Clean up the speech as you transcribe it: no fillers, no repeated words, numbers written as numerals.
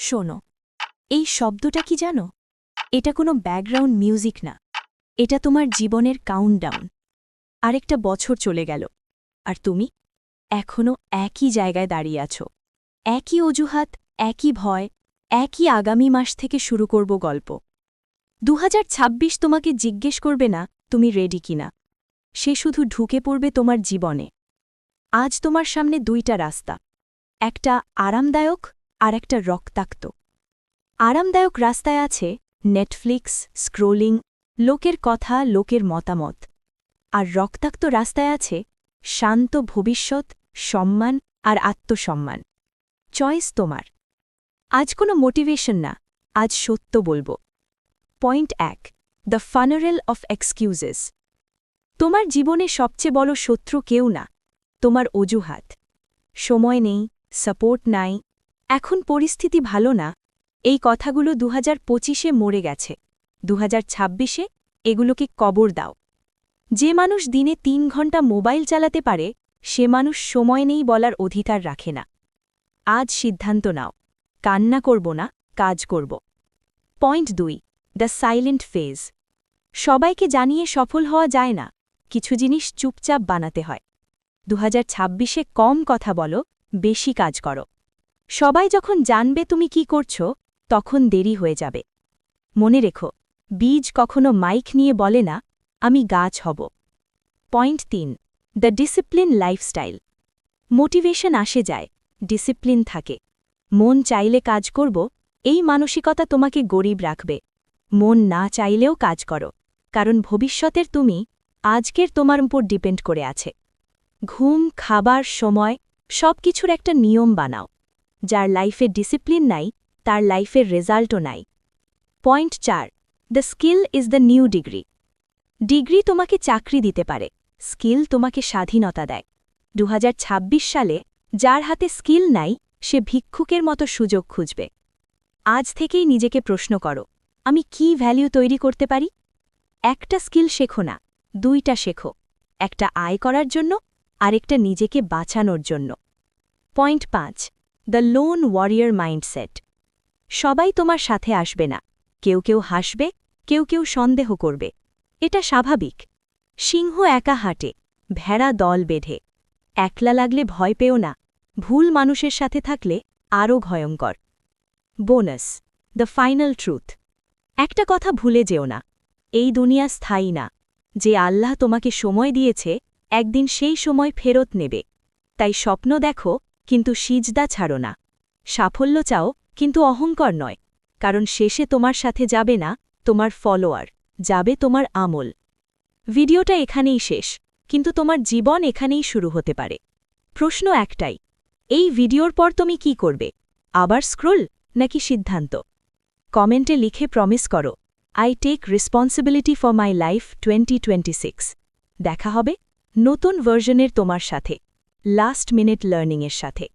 শোনো, এই শব্দটা কি জানো? এটা কোনো ব্যাকগ্রাউন্ড মিউজিক না, এটা তোমার জীবনের কাউন্টডাউন। আরেকটা বছর চলে গেল, আর তুমি এখনও একই জায়গায় দাঁড়িয়ে আছো। একই অজুহাত, একই ভয়, একই আগামী মাস থেকে শুরু করব গল্প। 2026 তোমাকে জিজ্ঞেস করবে না তুমি রেডি কিনা, সে শুধু ঢুকে পড়বে তোমার জীবনে। আজ তোমার সামনে দুইটা রাস্তা, একটা আরামদায়ক আর একটা রক্তাক্ত। আরামদায়ক রাস্তায় আছে নেটফ্লিক্স, স্ক্রোলিং, লোকের কথা, লোকের মতামত। আর রক্তাক্ত রাস্তায় আছে শান্ত ভবিষ্যৎ, সম্মান আর আত্মসম্মান। চয়েস তোমার। আজ কোনো মোটিভেশন না, আজ সত্য বলবো। Point 1, the funeral of excuses. তোমার জীবনে সবচেয়ে বড় শত্রু কেউ না, তোমার অজুহাত। সময় নেই, সাপোর্ট নাই, এখন পরিস্থিতি ভালো না, এই কথাগুলো 2025-এ মরে গেছে। 2026-এ এগুলোকে কবর দাও। যে মানুষ দিনে 3 ঘন্টা মোবাইল চালাতে পারে, সে মানুষ সময় নেই বলার অধিকার রাখে না। আজ সিদ্ধান্ত নাও, কান্না করব না, কাজ করব। Point 2, the silent phase. সবাইকে জানিয়ে সফল হওয়া যায় না, কিছু জিনিস চুপচাপ বানাতে হয়। 2026-এ কম কথা বলো, বেশি কাজ করো। সবাই যখন জানবে তুমি কি করছো, তখন দেরি হয়ে যাবে। মনে রেখো, বীজ কখনো মাইক নিয়ে বলে না আমি গাছ হব। Point 3, the discipline lifestyle. Motivation আসে যায়, ডিসিপ্লিন থাকে। মন চাইলে কাজ করব, এই মানসিকতা তোমাকে গরিব রাখবে। মন না চাইলেও কাজ করো, কারণ ভবিষ্যতের তুমি আজকের তোমার উপর ডিপেন্ড করে আছে। ঘুম, খাবার, সময় সবকিছুর একটা নিয়ম বানাও। যার লাইফে ডিসিপ্লিন নাই, তার লাইফের রেজাল্টও নাই। Point 4, the skill is the new degree. Degree তোমাকে চাকরি দিতে পারে, স্কিল তোমাকে স্বাধীনতা দেয়। 2026 সালে যার হাতে স্কিল নাই, সে ভিক্ষুকের মতো সুযোগ খুঁজবে। আজ থেকেই নিজেকে প্রশ্ন করো, আমি কি ভ্যালু তৈরি করতে পারি? একটা স্কিল শেখো না, দুইটা শেখো। একটা আয় করার জন্য, আরেকটা নিজেকে বাঁচানোর জন্য। Point 5, the lone warrior mindset. সবাই তোমার সাথে আসবে না, কেউ কেউ হাসবে, কেউ কেউ সন্দেহ করবে। এটা স্বাভাবিক। সিংহ একা হাঁটে, ভেড়া দল বেঁধে। একলা লাগলে ভয় পেও না, ভুল মানুষের সাথে থাকলে আরও ভয়ঙ্কর। Bonus, the final truth. একটা কথা ভুলে যেও না, এই দুনিয়া স্থায়ী না। যে আল্লাহ তোমাকে সময় দিয়েছে, একদিন সেই সময় ফেরত নেবে। তাই স্বপ্ন দেখো, কিন্তু সিজদা ছাড়ো না। সাফল্য চাও, কিন্তু অহংকার নয়, কারণ শেষে তোমার সাথে যাবে না তোমার ফলোয়ার, যাবে তোমার আমল। ভিডিওটা এখানেই শেষ, কিন্তু তোমার জীবন এখানেই শুরু হতে পারে। প্রশ্ন একটাই, এই ভিডিওর পর তুমি কি করবে? আবার স্ক্রোল নাকি সিদ্ধান্ত? কমেন্টে লিখে প্রমিস করো, I take responsibility for my life 2026। দেখা হবে নতুন ভার্জনের তোমার সাথে, লাস্ট মিনিট লার্নিংয়ের সাথে।